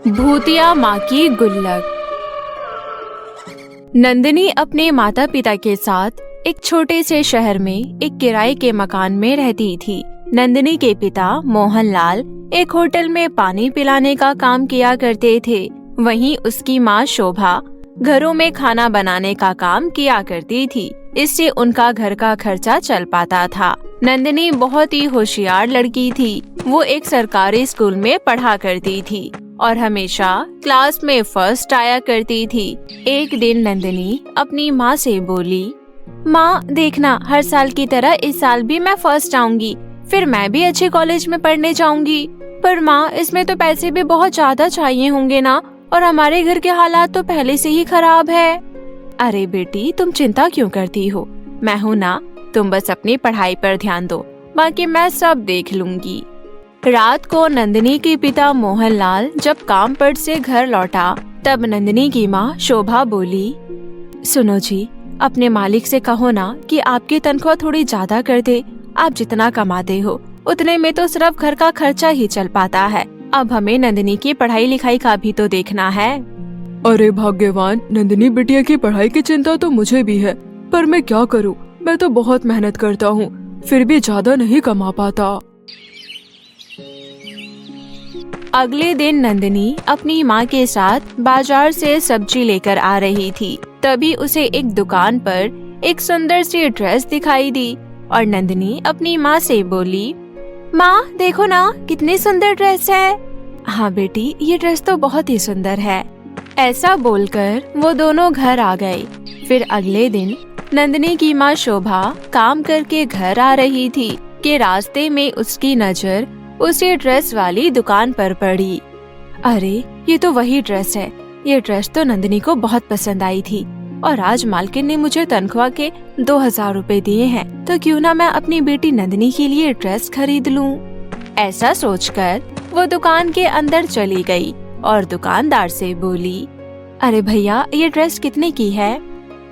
भूतिया माँ की गुल्लक। नंदिनी अपने माता पिता के साथ एक छोटे से शहर में एक किराए के मकान में रहती थी। नंदिनी के पिता मोहनलाल एक होटल में पानी पिलाने का काम किया करते थे। वहीं उसकी माँ शोभा घरों में खाना बनाने का काम किया करती थी। इससे उनका घर का खर्चा चल पाता था। नंदिनी बहुत ही होशियार लड़की थी। वो एक सरकारी स्कूल में पढ़ा करती थी और हमेशा क्लास में फर्स्ट आया करती थी। एक दिन नंदिनी अपनी माँ से बोली, माँ देखना, हर साल की तरह इस साल भी मैं फर्स्ट आऊंगी, फिर मैं भी अच्छे कॉलेज में पढ़ने जाऊंगी। पर माँ, इसमें तो पैसे भी बहुत ज्यादा चाहिए होंगे ना, और हमारे घर के हालात तो पहले से ही खराब है। अरे बेटी, तुम चिंता क्यों करती हो, मैं हूँ ना, तुम बस अपनी पढ़ाई पर ध्यान दो, बाकी मैं सब देख लूंगी। रात को नंदिनी के पिता मोहनलाल जब काम पर से घर लौटा, तब नंदिनी की माँ शोभा बोली, सुनो जी, अपने मालिक से कहो ना कि आपकी तनख्वाह थोड़ी ज्यादा कर दे। आप जितना कमाते हो उतने में तो सिर्फ घर का खर्चा ही चल पाता है। अब हमें नंदिनी की पढ़ाई लिखाई का भी तो देखना है। अरे भाग्यवान, नंदिनी बिटिया की पढ़ाई की चिंता तो मुझे भी है, पर मैं क्या करूं, मैं तो बहुत मेहनत करता हूं, फिर भी ज्यादा नहीं कमा पाता। अगले दिन नंदिनी अपनी माँ के साथ बाजार से सब्जी लेकर आ रही थी। तभी उसे एक दुकान पर एक सुंदर सी ड्रेस दिखाई दी और नंदिनी अपनी माँ से बोली, माँ देखो ना, कितनी सुंदर ड्रेस है। हाँ बेटी, ये ड्रेस तो बहुत ही सुंदर है। ऐसा बोलकर वो दोनों घर आ गए। फिर अगले दिन नंदिनी की माँ शोभा काम करके घर आ रही थी कि रास्ते में उसकी नजर उसी ड्रेस वाली दुकान पर पड़ी। अरे, ये तो वही ड्रेस है। ये ड्रेस तो नंदिनी को बहुत पसंद आई थी और आज मालकिन ने मुझे तनख्वाह के 2000 रुपए दिए हैं, तो क्यों ना मैं अपनी बेटी नंदिनी के लिए ड्रेस खरीद लूं। ऐसा सोचकर वो दुकान के अंदर चली गई और दुकानदार से बोली, अरे भैया, ये ड्रेस कितने की है?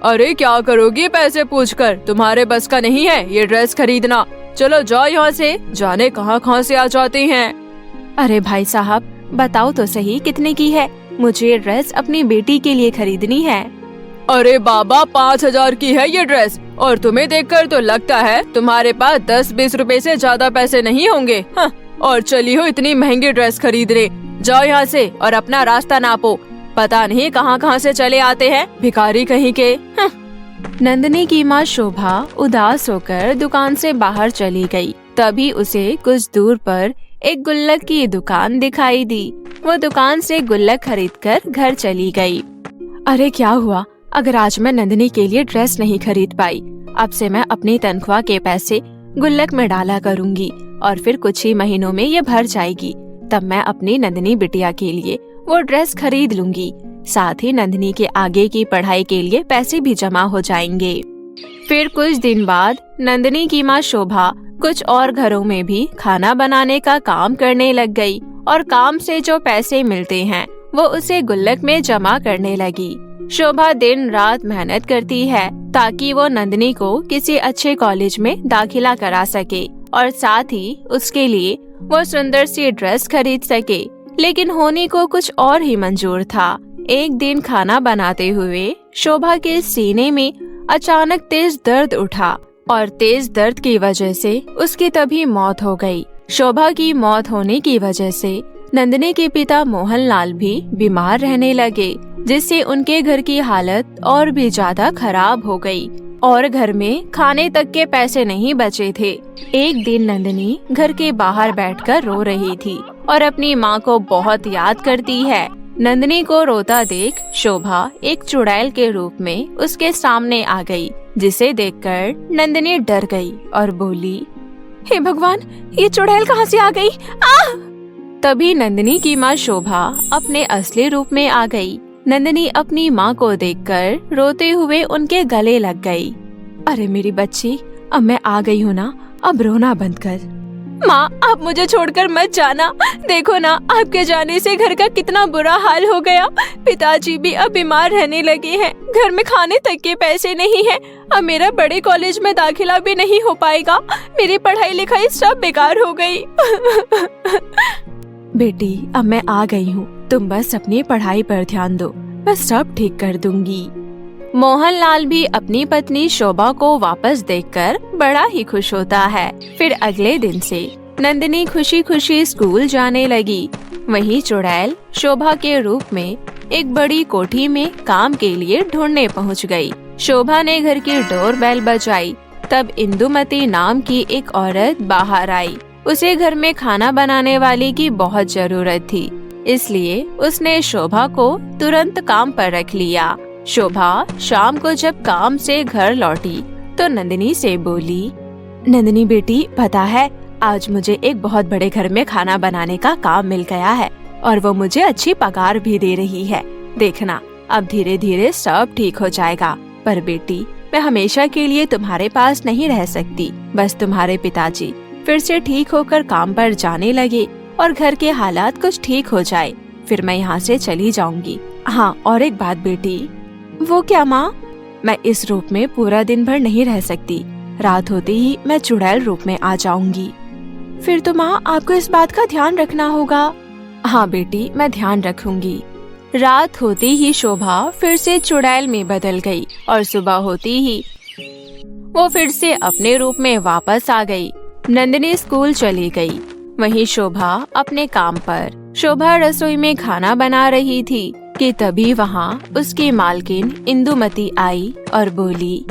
अरे क्या करोगी पैसे पूछकर, तुम्हारे बस का नहीं है ये ड्रेस खरीदना। चलो जाओ यहाँ से, जाने कहाँ से आ जाते हैं। अरे भाई साहब, बताओ तो सही, कितने की है? मुझे ये ड्रेस अपनी बेटी के लिए खरीदनी है। अरे बाबा, 5000 की है ये ड्रेस, और तुम्हें देखकर तो लगता है तुम्हारे पास 10-20 रुपए से ज्यादा पैसे नहीं होंगे। हाँ, और चली हो इतनी महंगी ड्रेस खरीदने। जाओ यहाँ से और अपना रास्ता नापो, पता नहीं कहाँ से चले आते हैं भिखारी कहीं के। हाँ। नंदिनी की माँ शोभा उदास होकर दुकान से बाहर चली गई। तभी उसे कुछ दूर पर एक गुल्लक की दुकान दिखाई दी। वो दुकान से गुल्लक खरीदकर घर चली गई। अरे क्या हुआ, अगर आज मैं नंदिनी के लिए ड्रेस नहीं खरीद पाई, अब से मैं अपनी तनख्वाह के पैसे गुल्लक में डाला करूँगी और फिर कुछ ही महीनों में ये भर जाएगी। तब मैं अपनी नंदिनी बिटिया के लिए वो ड्रेस खरीद लूंगी। साथ ही नंदिनी के आगे की पढ़ाई के लिए पैसे भी जमा हो जाएंगे। फिर कुछ दिन बाद नंदिनी की माँ शोभा कुछ और घरों में भी खाना बनाने का काम करने लग गई और काम से जो पैसे मिलते हैं वो उसे गुल्लक में जमा करने लगी। शोभा दिन रात मेहनत करती है ताकि वो नंदिनी को किसी अच्छे कॉलेज में दाखिला करा सके और साथ ही उसके लिए वो सुंदर सी ड्रेस खरीद सके। लेकिन होने को कुछ और ही मंजूर था। एक दिन खाना बनाते हुए शोभा के सीने में अचानक तेज दर्द उठा और तेज दर्द की वजह से उसकी तभी मौत हो गई। शोभा की मौत होने की वजह से नंदिनी के पिता मोहनलाल भी बीमार रहने लगे, जिससे उनके घर की हालत और भी ज्यादा खराब हो गई और घर में खाने तक के पैसे नहीं बचे थे। एक दिन नंदिनी घर के बाहर बैठकर रो रही थी और अपनी माँ को बहुत याद करती है। नंदिनी को रोता देख शोभा एक चुड़ैल के रूप में उसके सामने आ गई, जिसे देखकर नंदिनी डर गई और बोली, हे भगवान, ये चुड़ैल कहाँ से आ गई? तभी नंदिनी की माँ शोभा अपने असली रूप में आ गई। नंदिनी अपनी माँ को देखकर रोते हुए उनके गले लग गई। अरे मेरी बच्ची, अब मैं आ गई हूँ ना, अब रोना बंद कर। माँ, आप मुझे छोड़कर मत जाना। देखो ना, आपके जाने से घर का कितना बुरा हाल हो गया। पिताजी भी अब बीमार रहने लगे हैं, घर में खाने तक के पैसे नहीं हैं। अब मेरा बड़े कॉलेज में दाखिला भी नहीं हो पाएगा। मेरी पढ़ाई लिखाई सब बेकार हो गई। बेटी अब मैं आ गई हूँ, तुम बस अपनी पढ़ाई पर ध्यान दो, मैं सब ठीक कर दूंगी। मोहनलाल भी अपनी पत्नी शोभा को वापस देखकर बड़ा ही खुश होता है। फिर अगले दिन से नंदिनी खुशी खुशी स्कूल जाने लगी। वहीं चुड़ैल शोभा के रूप में एक बड़ी कोठी में काम के लिए ढूंढने पहुंच गई। शोभा ने घर की डोरबेल बजाई, तब इंदुमती नाम की एक औरत बाहर आई। उसे घर में खाना बनाने वाली की बहुत जरूरत थी, इसलिए उसने शोभा को तुरंत काम पर रख लिया। शोभा शाम को जब काम से घर लौटी तो नंदिनी से बोली, नंदिनी बेटी, पता है आज मुझे एक बहुत बड़े घर में खाना बनाने का काम मिल गया है और वो मुझे अच्छी पगार भी दे रही है। देखना अब धीरे धीरे सब ठीक हो जाएगा। पर बेटी, मैं हमेशा के लिए तुम्हारे पास नहीं रह सकती। बस तुम्हारे पिताजी फिर से ठीक होकर काम पर जाने लगे और घर के हालात कुछ ठीक हो जाए, फिर मैं यहाँ से चली जाऊंगी। हाँ, और एक बात बेटी। वो क्या माँ? मैं इस रूप में पूरा दिन भर नहीं रह सकती। रात होते ही मैं चुड़ैल रूप में आ जाऊंगी। फिर तो माँ आपको इस बात का ध्यान रखना होगा। हाँ बेटी, मैं ध्यान रखूंगी। रात होते ही शोभा फिर से चुड़ैल में बदल गई और सुबह होती ही वो फिर से अपने रूप में वापस आ गई। नंदिनी स्कूल चली गई, वहीं शोभा अपने काम पर। शोभा रसोई में खाना बना रही थी कि तभी वहाँ उसकी मालकिन इंदुमती आई और बोली,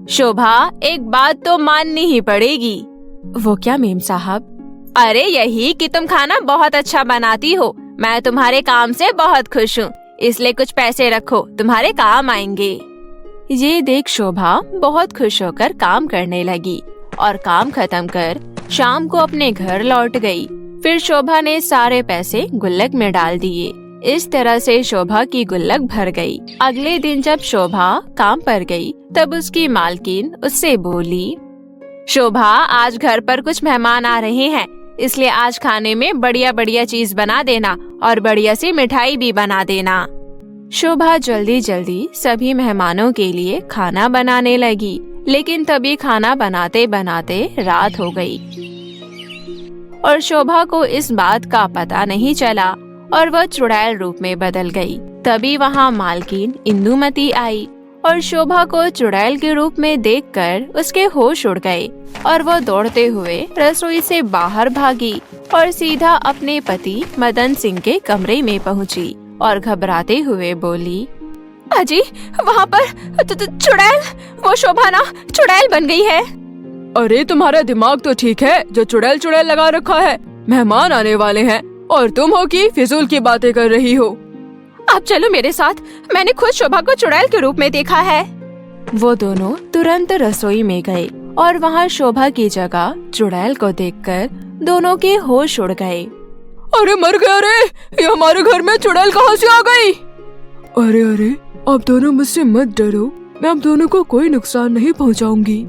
शोभा एक बात तो माननी ही पड़ेगी। वो क्या मेम साहब? अरे यही कि तुम खाना बहुत अच्छा बनाती हो। मैं तुम्हारे काम से बहुत खुश हूँ, इसलिए कुछ पैसे रखो, तुम्हारे काम आएंगे। ये देख शोभा बहुत खुश होकर काम करने लगी और काम खत्म कर शाम को अपने घर लौट गई। फिर शोभा ने सारे पैसे गुल्लक में डाल दिए। इस तरह से शोभा की गुल्लक भर गई। अगले दिन जब शोभा काम पर गई तब उसकी मालकिन उससे बोली, शोभा आज घर पर कुछ मेहमान आ रहे हैं, इसलिए आज खाने में बढ़िया बढ़िया चीज बना देना और बढ़िया सी मिठाई भी बना देना। शोभा जल्दी जल्दी सभी मेहमानों के लिए खाना बनाने लगी, लेकिन तभी खाना बनाते बनाते रात हो गई और शोभा को इस बात का पता नहीं चला और वह चुड़ैल रूप में बदल गई। तभी वहाँ मालकिन इंदुमती आई और शोभा को चुड़ैल के रूप में देखकर उसके होश उड़ गए और वह दौड़ते हुए रसोई से बाहर भागी और सीधा अपने पति मदन सिंह के कमरे में पहुंची और घबराते हुए बोली, अजी वहाँ पर चुड़ैल, वो शोभा ना चुड़ैल बन गई है। अरे तुम्हारा दिमाग तो ठीक है, जो चुड़ैल चुड़ैल लगा रखा है। मेहमान आने वाले हैं और तुम हो कि फिजूल की बातें कर रही हो। आप चलो मेरे साथ, मैंने खुद शोभा को चुड़ैल के रूप में देखा है। वो दोनों तुरंत रसोई में गए और वहाँ शोभा की जगह चुड़ैल को देखकर दोनों के होश उड़ गए। अरे मर गया रे, ये हमारे घर में चुड़ैल कहाँ से आ गई? अरे अरे, आप दोनों मुझसे मत डरो, मैं आप दोनों को कोई नुकसान नहीं पहुँचाऊंगी।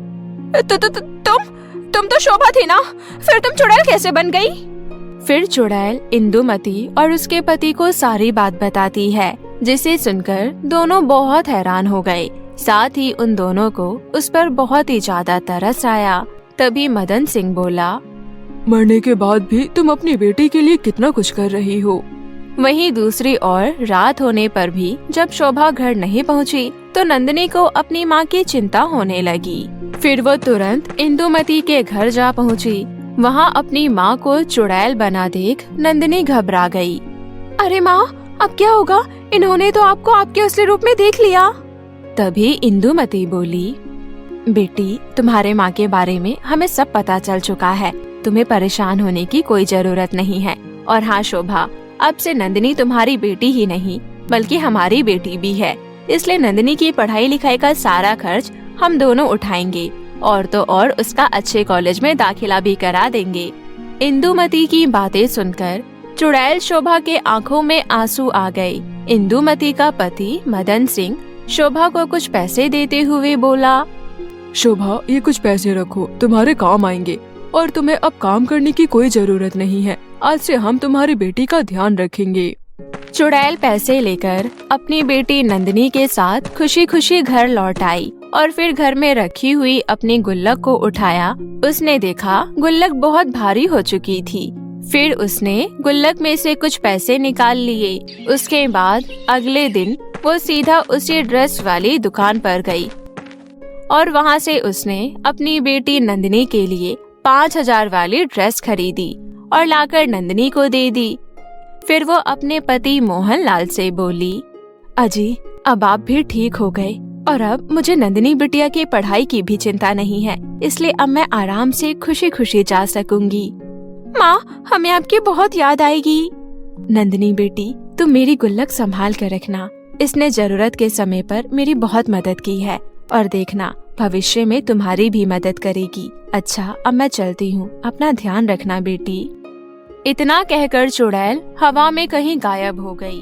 तुम तो शोभा थी ना, फिर तुम चुड़ैल कैसे बन गई? फिर चुड़ैल इंदुमती और उसके पति को सारी बात बताती है, जिसे सुनकर दोनों बहुत हैरान हो गए। साथ ही उन दोनों को उस पर बहुत ही ज्यादा तरस आया। तभी मदन सिंह बोला, मरने के बाद भी तुम अपनी बेटी के लिए कितना कुछ कर रही हो। वहीं दूसरी ओर रात होने पर भी जब शोभा घर नहीं पहुंची तो नंदिनी को अपनी माँ की चिंता होने लगी। फिर वो तुरंत इंदुमती के घर जा पहुंची। वहाँ अपनी माँ को चुड़ैल बना देख नंदिनी घबरा गई। अरे माँ, अब क्या होगा? इन्होंने तो आपको आपके असली रूप में देख लिया। तभी इंदुमती बोली, बेटी तुम्हारे माँ के बारे में हमें सब पता चल चुका है, तुम्हें परेशान होने की कोई जरूरत नहीं है। और हाँ शोभा, अब से नंदिनी तुम्हारी बेटी ही नहीं बल्कि हमारी बेटी भी है, इसलिए नंदिनी की पढ़ाई लिखाई का सारा खर्च हम दोनों उठाएंगे और तो और उसका अच्छे कॉलेज में दाखिला भी करा देंगे। इंदुमती की बातें सुनकर चुड़ैल शोभा के आंखों में आंसू आ गए। इंदुमती का पति मदन सिंह शोभा को कुछ पैसे देते हुए बोला, शोभा ये कुछ पैसे रखो, तुम्हारे काम आएंगे और तुम्हें अब काम करने की कोई जरूरत नहीं है। आज से हम तुम्हारी बेटी का ध्यान रखेंगे। चुड़ैल पैसे लेकर अपनी बेटी नंदिनी के साथ खुशी खुशी घर लौट आई और फिर घर में रखी हुई अपनी गुल्लक को उठाया। उसने देखा गुल्लक बहुत भारी हो चुकी थी। फिर उसने गुल्लक में से कुछ पैसे निकाल लिए। उसके बाद अगले दिन वो सीधा उसी ड्रेस वाली दुकान पर गई और वहाँ से उसने अपनी बेटी नंदिनी के लिए 5,000 वाली ड्रेस खरीदी और लाकर नंदिनी को दे दी। फिर वो अपने पति मोहन लाल से बोली, अजी अब आप भी ठीक हो गए और अब मुझे नंदिनी बिटिया की पढ़ाई की भी चिंता नहीं है, इसलिए अब मैं आराम से खुशी खुशी जा सकूंगी। माँ, हमें आपकी बहुत याद आएगी। नंदिनी बेटी, तुम मेरी गुल्लक संभाल कर रखना, इसने जरूरत के समय पर मेरी बहुत मदद की है और देखना भविष्य में तुम्हारी भी मदद करेगी। अच्छा, अब मैं चलती हूँ, अपना ध्यान रखना बेटी। इतना कहकर चुड़ैल हवा में कहीं गायब हो गई।